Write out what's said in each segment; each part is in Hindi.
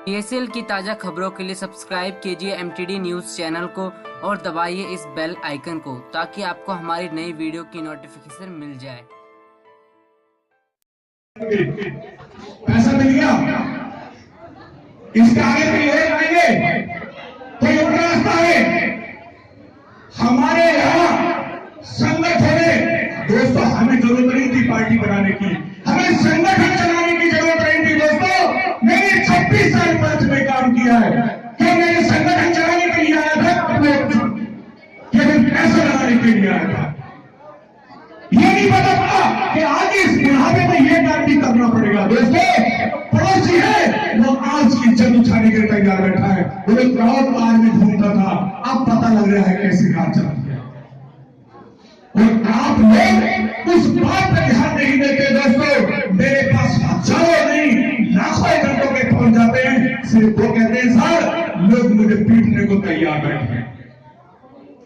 PSL की ताज़ा खबरों के लिए सब्सक्राइब कीजिए MTD न्यूज़ चैनल को और दबाइए इस बेल आइकन को ताकि आपको हमारी नई वीडियो की नोटिफिकेशन मिल जाए। पैसा मिल गया, इसके आगे कोई और आएंगे, कोई और रास्ता है। हमारे यहाँ संगठन है दोस्तों, हमें जरूरत नहीं थी पार्टी बनाने की, हमें संगठन चलाने की जरूरत नहीं थी दोस्तों। मैंने 26 साल मंच में काम किया है, क्या मैंने संगठन चलाने के लिए आया था, क्या मैं पैसा लगाने के लिए आया था? ये नहीं पता पड़ा कि आगे इस बुढ़ापे में ये काम भी करना पड़ेगा। दोस्तों पड़ोसी है वो आज की जंग उठाने के लिए तैयार बैठा है, वो एक राउंड कार में घूमता था, अब पता लग रहा है कैसे काम चलती है। और आप लोग उस बात पर ध्यान नहीं देते दोस्तों। मेरे पास हजारों नहीं लाखों घंटों के पहुंच जाते हैं, सिर्फ वो कहते हैं सर लोग मुझे पीटने को तैयार बैठे हैं।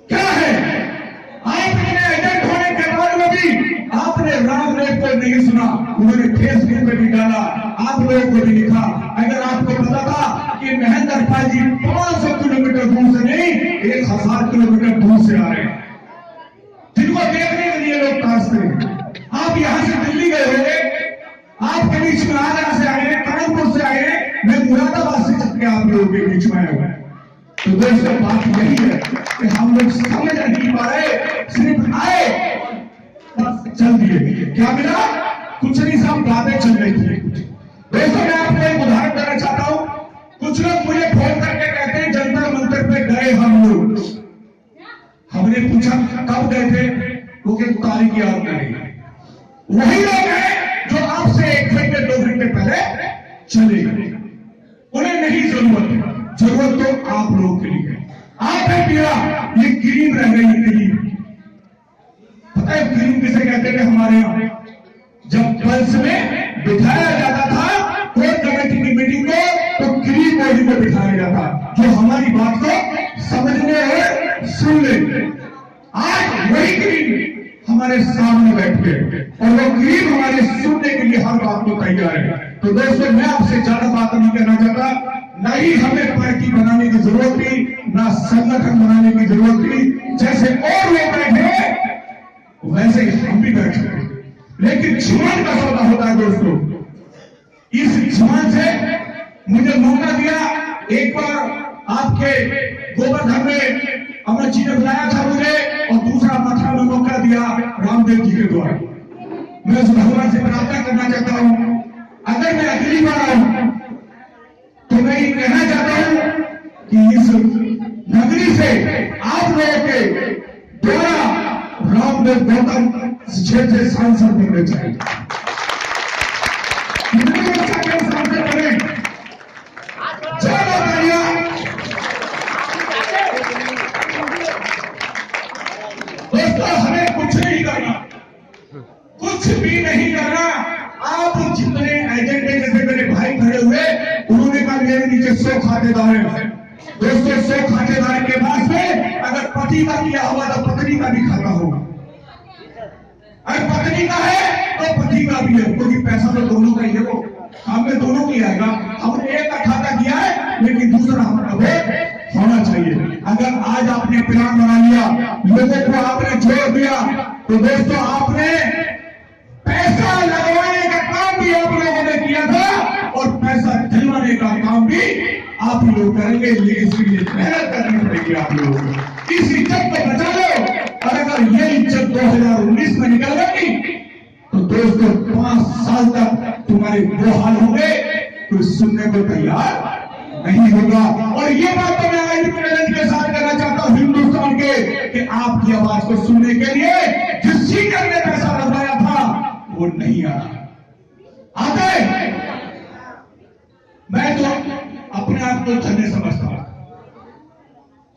क्या है, आपने एजेंट होने के बाद में भी आपने राम रेप को नहीं सुना, उन्होंने फेसबुक पे भी डाला, आप लोगों को भी लिखा। अगर आपको पता था कि महेंद्र पाल जी 500 किलोमीटर दूर से नहीं 1000 किलोमीटर दूर से आ रहे हैं, जिनको देखने के लिए लोग तरसते हैं। आप यहां से दिल्ली गए होंगे, आपके बीच में आगरा से आए, कानपुर से आए, मैं मुरादाबाद से चल के आप लोगों के बीच में आया हुआ। तो दोस्तों बात यही है कि हम लोग समझ नहीं पा रहे, सिर्फ आए बस चल दिए। क्या मिला? कुछ नहीं, सब बातें चल रही थी। दोस्तों मैं आपको एक उदाहरण देना चाहता हूं। कुछ लोग मुझे फोन करके कहते हैं जंतर मंतर पे गए हम लोग। हमने पूछा कब गए थे, वो के तारीख याद नहीं। वही लोग हैं जो आपसे 1 घंटे 2 घंटे पहले चले गए, उन्हें नहीं जरूरत तो आप लोगों के लिए आपने पिया, ये क्रीम रह गई। क्रीम पता है क्रीम किसे कहते थे हमारे यहाँ? जब पल्स में बिठाया जाता था कोर कमेटी की मीटिंग को, तो क्रीम बॉडी को बिठाया जाता जो हमारी बात को समझने और सुन ले। आज वही क्रीम हमारे सामने बैठ गए और वो क्रीम हमारे सुनने के लिए हर बात को तैयार है। तो दोस्तों मैं आपसे ज्यादा बात नहीं करना चाहता, न ही हमें पार्टी बनाने की जरूरत थी, ना संगठन बनाने की जरूरत थी। जैसे और लोग बैठे वैसे ही हम भी बैठे, लेकिन जुबान का सौदा होता है दोस्तों। इस जुबान से मुझे मौका दिया, एक बार आपके गोवर्धन में अमर जी ने बुलाया था मुझे, और दूसरा मथुरा में मौका दिया रामदेव जी के द्वारा। मैं उस भगवान से प्रार्थना करना चाहता हूं, अगर मैं अगली बार आऊं तो मैं ये कहना चाहता हूं कि इस नगरी से आप लोगों के द्वारा रामदेव गौतम क्षेत्र से सांसद बनने चाहिए। सांसद बने, दोस्तों हमें कुछ नहीं करना, कुछ भी नहीं करना। आप जितने एजेंडे, जैसे मेरे भाई खड़े हुए, उन्होंने कहा मेरे नीचे 100 खातेदार हैं। दोस्तों 100 खातेदार के पास में अगर पति का किया हुआ तो पत्नी का भी खाता होगा, अगर पत्नी का है तो पति का भी है, क्योंकि पैसा तो दोनों का ही है, वो काम में दोनों की आएगा। हमने एक का खाता किया है, लेकिन दूसरा हमारा वोट होना चाहिए। अगर आज आपने प्लान बना लिया, लोगों को आपने जोड़ दिया, तो दोस्तों आपने पैसा लगवाने का काम भी आप लोगों ने किया था और पैसा दिलवाने का काम भी आप लोग करेंगे, लेकिन इसके लिए मेहनत करनी पड़ेगी आप लोगों को। इस इज्जत को बचा लो, और अगर ये इज्जत 2019 में निकल गई तो दोस्तों 5 साल तक तुम्हारे वो हाल होंगे, कोई सुनने को तैयार नहीं होगा। और ये बात तो मैं इंडिपेंडेंट के साथ करना चाहता हूं हिंदुस्तान के, कि आपकी आवाज को सुनने के लिए जिस सीटर ने पैसा लगाया था वो नहीं आ रहा। आता है, मैं तो अपने आप को धन्य समझता हूं।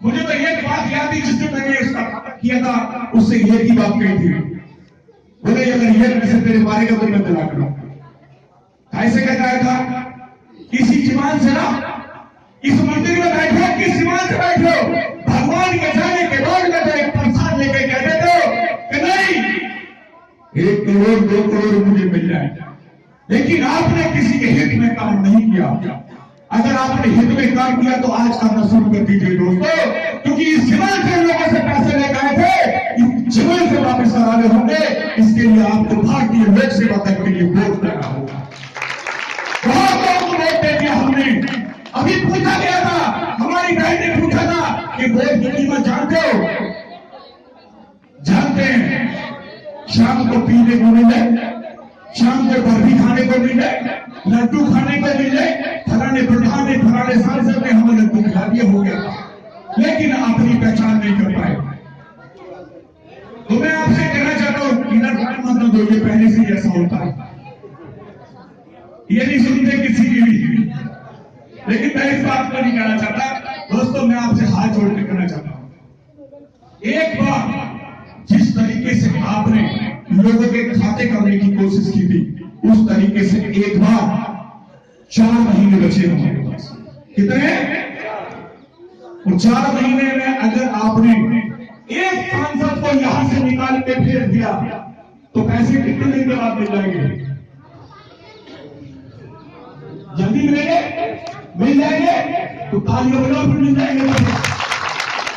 मुझे तो ये बात याद थी जिससे मैंने इसका किया था, उससे ये ही बात कही थी, बोले अगर ये पैसे तेरे मारेगा तो मैं तलाक करूंगा। ऐसे कहता था, किसी जीवन से ना इस मंदिर में बैठो, किस जीवन से बैठो, भगवान के जाने के बाद में तो एक प्रसाद लेके कहते थे कि नहीं 1 करोड़ 2 करोड़ मुझे मिल जाए, लेकिन आपने किसी के हित में काम नहीं किया। अगर आपने हित में काम किया तो आज करना शुरू कर दीजिए दोस्तों, क्योंकि इस जीवन से लोगों से पैसे लेकर आए थे, इस जीवन से वापस कराने होंगे। इसके लिए आपको भारतीय लोक सेवा आयोग के लिए वोट देना होगा। बहुत लोगों को वोट दे दिया हमने। अभी पूछा गया था, हमारी बहन ने पूछा था कि वोट की कीमत जानते हो? जानते हैं। शाम को पीने को मिले, शाम को बर्फी खाने को मिले, लड्डू खाने को मिले, फलाने प्रधान ने फलाने सांसद ने हमें लड्डू खिला दिया, हो गया। लेकिन अपनी पहचान नहीं कर पाए। तो मैं आपसे कहना चाहता हूं, इधर मत दो, ये पहले से ही ऐसा होता है, ये नहीं सुनते किसी की भी। लेकिन मैं इस बात को नहीं कहना चाहता दोस्तों, मैं आपसे हाथ जोड़ के कहना चाहता हूं, एक बार जिस तरीके से आपने लोगों के खाते करने की कोशिश की थी, उस तरीके से एक बार 4 महीने बचे हमारे पास। कितने? और 4 महीने में अगर आपने एक सांसद को यहां से निकाल के भेज दिया तो पैसे कितने दिन के बाद मिल जाएंगे? जल्दी मिलेंगे? मिल जाएंगे तो तालियों बजाओ, फिर मिल जाएंगे।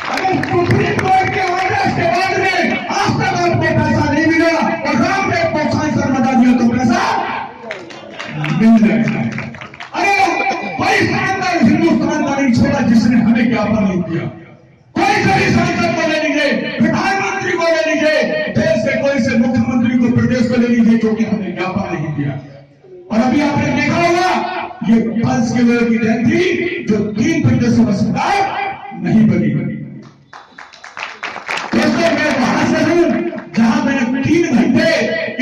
अगर सुप्रीम कोर्ट के आदेश के बाद में आज तक आपको पैसा नहीं मिला और रामदेव को सांसद बता दिया तो पैसा मिल जाएगा। अरे कोई सांसद हिंदुस्तान का नहीं छोड़ा जिसने हमें ज्ञापन नहीं दिया। कोई सभी सांसद को ले लीजिए, प्रधानमंत्री को ले लीजिए, देश से कोई से मुख्यमंत्री को, प्रदेश को ले लीजिए, जो कि हमें ज्ञापन नहीं दिया। और अभी आपने देखा होगा ये पल्स के लोगों की जयंती थी जो 3 प्रदेशों में सरकार नहीं बनी। दोस्तों मैं वहां से हूं जहां मैंने 3 घंटे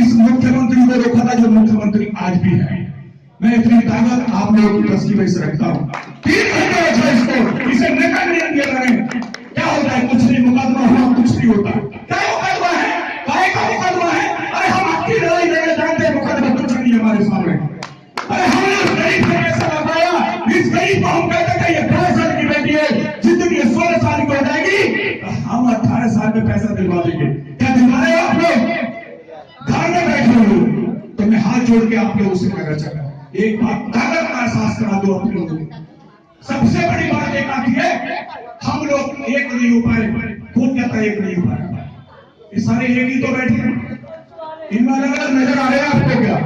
इस मुख्यमंत्री को रोका था, जो मुख्यमंत्री आज भी है। मैं इतनी ताकत आप लोगों की बस की वजह से रखता हूं। 3 घंटे बचा इसको, इसे निकल नहीं दिया करें। क्या होता है? कुछ नहीं, मुकदमा हुआ, कुछ नहीं होता। क्या मुकदमा है? काय का मुकदमा है? अरे हम आपकी लड़ाई लड़ना जानते हैं, मुकदमा कुछ नहीं हमारे सामने। अरे हमने उस गरीब से पैसा लगाया, इस गरीब को हम कहते थे ये 12 साल की बेटी है, जिंदगी 16 साल की हो जाएगी, हम 18 साल में पैसा दिलवा देंगे। क्या दिलवा रहे आप लोग? घर में बैठे हो। तो मैं हाथ जोड़ के आप लोगों से कहना चाहता हूं, एक बात ताकत का एहसास करा दो अपने लोगों को। सबसे बड़ी बात एक आती है, हम लोग एक नहीं हो पाए। कौन कहता है एक नहीं हो पाए? ये सारे एक ही तो बैठे हैं, इनमें अलग अलग नजर आ रहे हैं आपको क्या?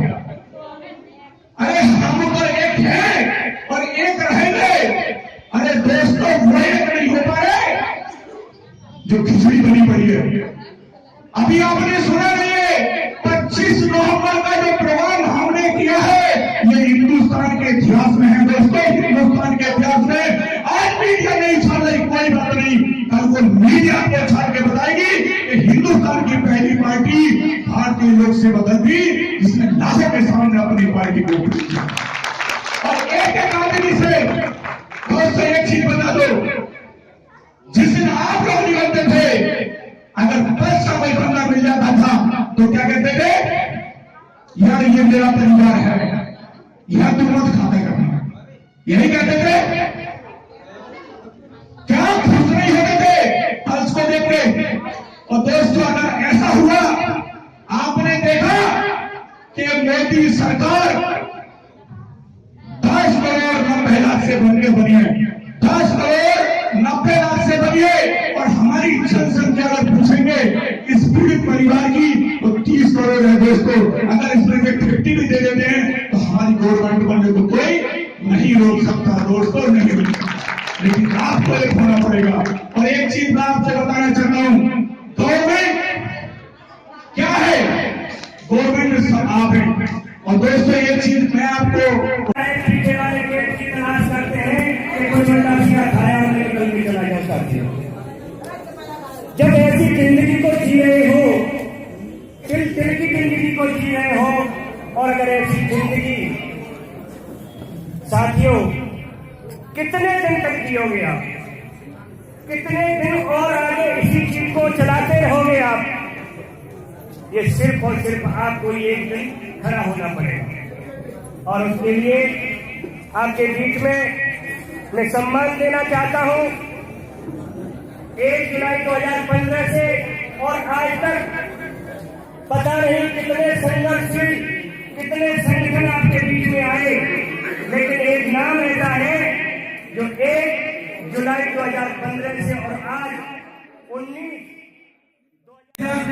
अरे हम तो एक है और एक रहेंगे। अरे दोस्तों वो एक नहीं हो पाए जो खिचड़ी बनी पड़ी है। अभी आपने सुना नहीं है, 25 नवंबर का जो प्रोग्राम हमने किया है, ये हिंदुस्तान के इतिहास में है दोस्तों। हिंदुस्तान के इतिहास में आज मीडिया नहीं छाड़ रही, कोई बात नहीं, कल वो मीडिया को छाड़ के बताएगी कि हिंदुस्तान की पहली पार्टी भारतीय लोक सेवा दल थी, जिसने लाखों के सामने अपनी पार्टी को किया। और एक आदमी से दोस्तों एक चीज बता दो, जिस दिन आप लोग निकलते थे, अगर 10 का कोई बंदा मिल जाता था तो क्या कहते थे? यार ये मेरा परिवार है, यह तुम मत खाते करना, यही कहते थे। क्या खुश नहीं होते थे पल्स को देख के? और दोस्तों अगर ऐसा हुआ, आपने देखा कि मोदी सरकार 10 करोड़ 90 लाख से बनी है, 10 करोड़ 90 लाख से बनी है। और हमारी जनसंख्या अगर पूछेंगे इस पीड़ित परिवार की तो 30 करोड़ है दोस्तों। अगर इसमें से 50 भी दे देते हैं तो हमारी गवर्नमेंट बनने को कोई नहीं रोक सकता दोस्तों, नहीं रोक सकता। लेकिन आपको एक होना पड़ेगा। और एक चीज मैं आपसे बताना चाहता हूं, गवर्नमेंट क्या है? गवर्नमेंट सब आप हैं। और दोस्तों एक चीज मैं आपको पीछे वाले गेट की तलाश करते हैं कि कुछ उल्टा सीधा खाया और निकल के चला जाए साथियों। जब ऐसी जिंदगी को जी रहे हो, तिल की जिंदगी को जी रहे हो, और अगर ऐसी जिंदगी साथियों कितने दिन तक जियोगे आप? कितने दिन और आगे इसी चीज को चलाते रहोगे आप? ये सिर्फ और सिर्फ आपको एक दिन खड़ा होना पड़ेगा। और उसके लिए आपके बीच में मैं सम्मान देना चाहता हूं। 1 जुलाई 2015 से और आज तक पता नहीं कितने संघर्षशील, कितने संगठन आपके बीच में आए, लेकिन एक नाम ऐसा है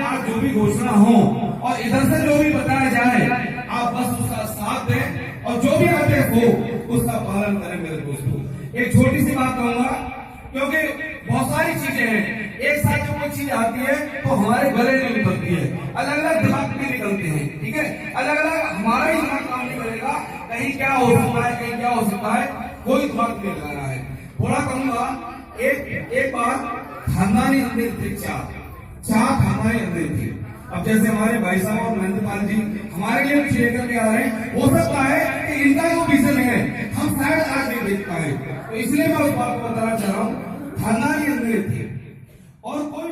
आज जो भी घोषणा हो और इधर से जो भी बताया जाए, आप बस उसका साथ दें और जो भी आदेश हो उसका पालन करें। मेरे दोस्तों, एक छोटी सी बात कहूंगा, क्योंकि बहुत सारी चीजें हैं, एक साथ जो कोई चीज आती है तो हमारे गले में निकलती है, अलग अलग दिमाग में निकलते हैं, ठीक है, अलग अलग हमारा ही दिमाग काम नहीं करेगा, कहीं क्या हो सकता है, कहीं क्या हो सकता है, कोई दिमाग नहीं लगा रहा है। थोड़ा कहूंगा, एक बार खानदानी अंदर थे, चार खानदानी अंदर थे। अब जैसे हमारे भाई साहब और महेंद्रपाल जी हमारे लिए कुछ लेकर के आ रहे हैं, हो सकता है कि इनका जो विजन है हम शायद आज नहीं देख पाए, तो इसलिए मैं उस बात को बताना चाह रहा हूँ, खानदानी अंदर थे और कोई